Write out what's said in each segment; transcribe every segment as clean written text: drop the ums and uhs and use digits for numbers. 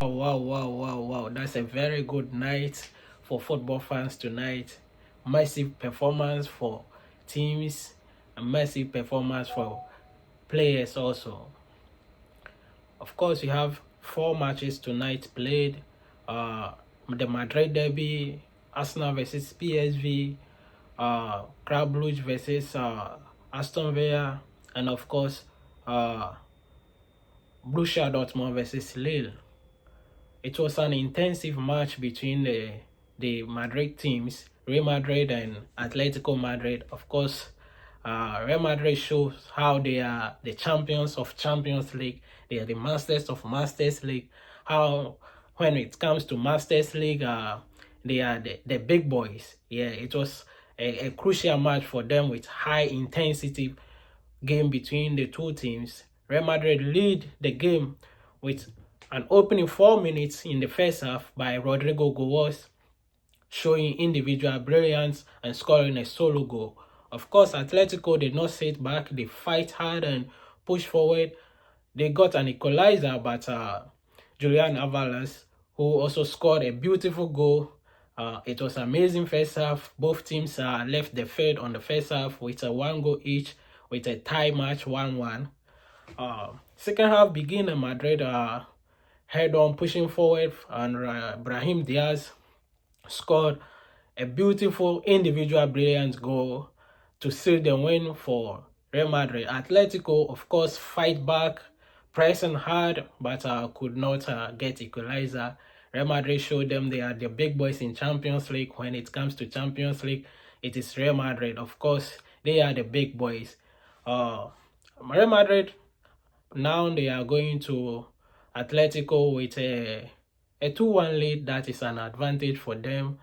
Wow. That's a very good night for football fans tonight. Massive performance for teams, a massive performance for players also. Of course, we have 4 matches tonight played. The Madrid Derby, Arsenal versus PSV, Club Brugge versus Aston Villa, and of course, Borussia Dortmund versus Lille. It was an intensive match between the Madrid teams, Real Madrid and Atletico Madrid. Of course, Real Madrid shows how they are the champions of Champions League. They are the masters of Masters League. How when it comes to Masters League, they are the big boys. Yeah, it was a crucial match for them with high intensity game between the two teams. Real Madrid lead the game with an opening 4 minutes in the first half by Rodrigo Goes, showing individual brilliance and scoring a solo goal. Of course, Atletico did not sit back. They fight hard and push forward. They got an equalizer, but Julian Alvarez, who also scored a beautiful goal. It was amazing first half. Both teams left the field on the first half with a 1 goal each, with a tie match 1-1. Second half began and Madrid head on pushing forward, and Brahim Diaz scored a beautiful individual brilliant goal to seal the win for Real Madrid. Atletico, of course, fight back, pressing hard, but could not get equalizer. Real Madrid showed them they are the big boys in Champions League. When it comes to Champions League, it is Real Madrid. Of course, they are the big boys. Real Madrid, now they are going to Atletico with a 2-1 lead. That is an advantage for them.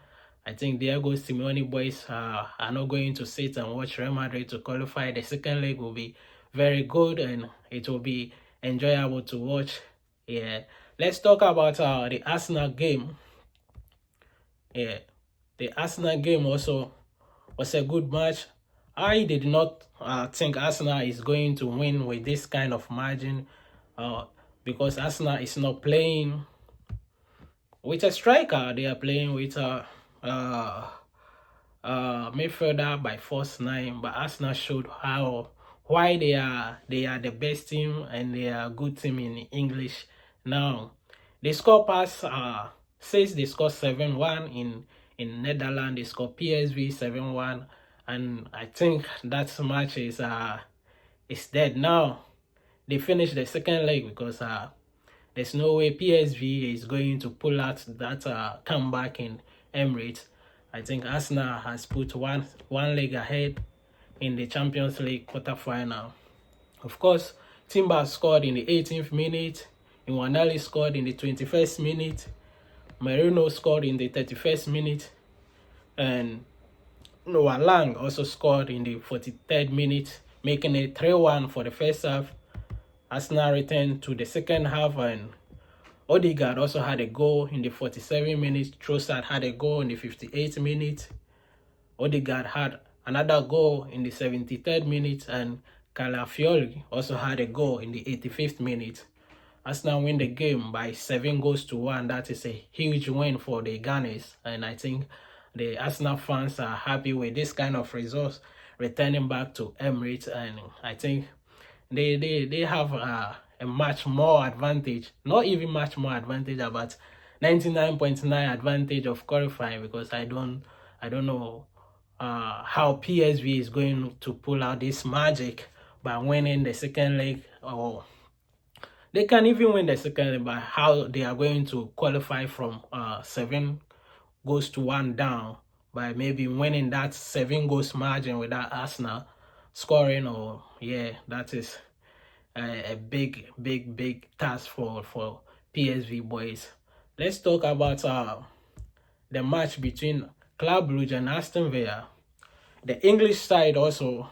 I think Diego Simeone boys are not going to sit and watch Real Madrid to qualify. The second leg will be very good and it will be enjoyable to watch. Yeah, let's talk about the Arsenal game. Yeah, the Arsenal game also was a good match. I did not think Arsenal is going to win with this kind of margin because Arsenal is not playing with a striker. They are playing with a midfielder by false nine. But Arsenal showed why they are the best team and they are a good team in English. Now, the score pass says they scored 7-1 in Netherlands. They scored PSV 7-1. And I think that match is dead now. They finished the second leg because there's no way PSV is going to pull out that comeback in Emirates. I think Arsenal has put one leg ahead in the Champions League quarterfinal. Of course, Timber scored in the 18th minute. Iwanali scored in the 21st minute. Merino scored in the 31st minute. And Noah Lang also scored in the 43rd minute, making it 3-1 for the first half. Arsenal returned to the second half, and Odegaard also had a goal in the 47 minutes. Trossard had a goal in the 58th minute. Odegaard had another goal in the 73rd minute, and Calafiori also had a goal in the 85th minute. Arsenal win the game by 7-1. That is a huge win for the Gunners, and I think the Arsenal fans are happy with this kind of results returning back to Emirates, and I think they have a much more advantage, not even much more advantage, about 99.9 advantage of qualifying, because I don't know how PSV is going to pull out this magic by winning the second leg, or they can even win the second leg, but how they are going to qualify from 7-1 down by maybe winning that 7 goals margin without Arsenal scoring. Or yeah, that is a big task for PSV boys. Let's talk about the match between Club Brugge and Aston Villa. The English side also,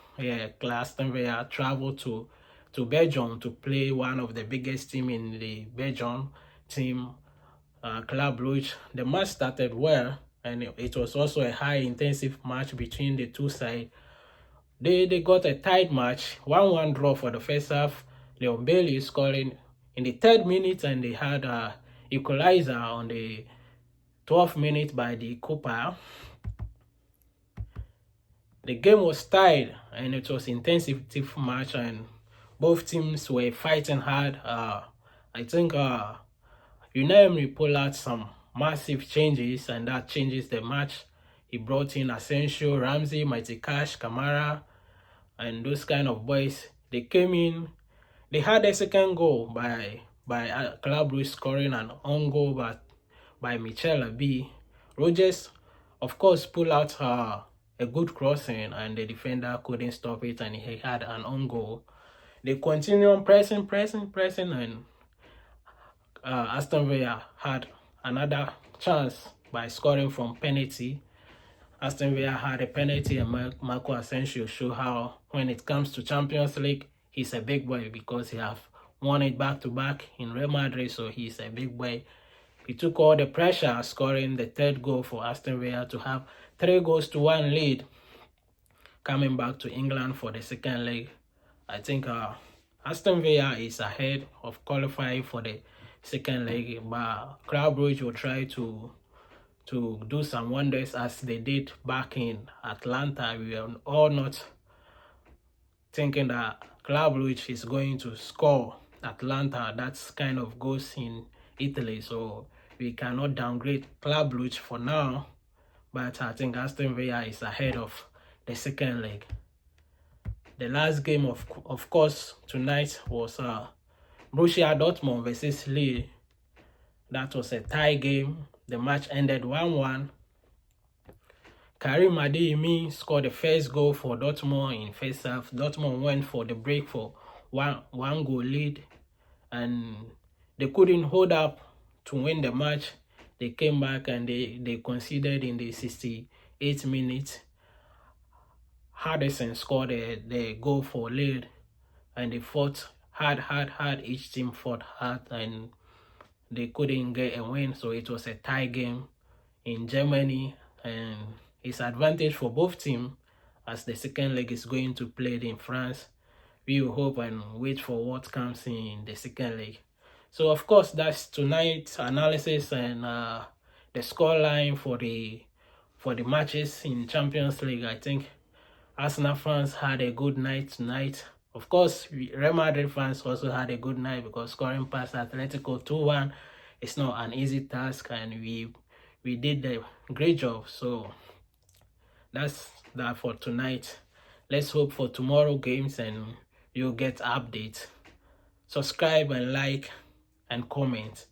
Aston Villa traveled to Belgium to play one of the biggest team in the Belgium team, Club Brugge. The match started well, and it was also a high intensive match between the two sides. They got a tight match, 1-1 draw for the first half. Leon Bailey scoring in the 3rd minute, and they had equalizer on the 12th minute by the Cooper. The game was tied and it was intensive match, and both teams were fighting hard. I think Unai Emery pulled out some massive changes, and that changes the match. He brought in Asensio, Ramsey, Mighty Cash, Kamara, and those kind of boys. They came in. They had a second goal by Club Brugge, scoring an own goal by Michel Abi. Rodgers, of course, pulled out a good crossing, and the defender couldn't stop it, and he had an own goal. They continued on pressing, and Aston Villa had another chance by scoring from penalty. Aston Villa had a penalty, and Marco Asensio showed how, when it comes to Champions League, he's a big boy, because he have won it back-to-back in Real Madrid, so he's a big boy. He took all the pressure, scoring the third goal for Aston Villa to have 3-1 lead, coming back to England for the second leg. I think Aston Villa is ahead of qualifying for the second leg, but Club Brugge will try to do some wonders as they did back in Atlanta. We are all not thinking that Club Brugge is going to score Atlanta. That's kind of goes in Italy, so we cannot downgrade Club Brugge for now. But I think Aston Villa is ahead of the second leg. The last game of course tonight was Borussia Dortmund versus Lille. That was a tie game. The match ended 1-1. Karim Adeyemi scored the first goal for Dortmund in first half. Dortmund went for the break for one goal lead, and they couldn't hold up to win the match. They came back and they conceded in the 68th minute. Henderson scored the goal for Lille, and they fought hard. Each team fought hard, and they couldn't get a win, so it was a tie game in Germany, and it's advantage for both teams as the second leg is going to play in France. We will hope and wait for what comes in the second leg. So of course, that's tonight's analysis and the scoreline for the matches in Champions League. I think Arsenal fans had a good night tonight. Of course, Real Madrid fans also had a good night, because scoring past Atletico 2-1 is not an easy task, and we did a great job. So that's that for tonight. Let's hope for tomorrow games and you'll get updates. Subscribe and like and comment.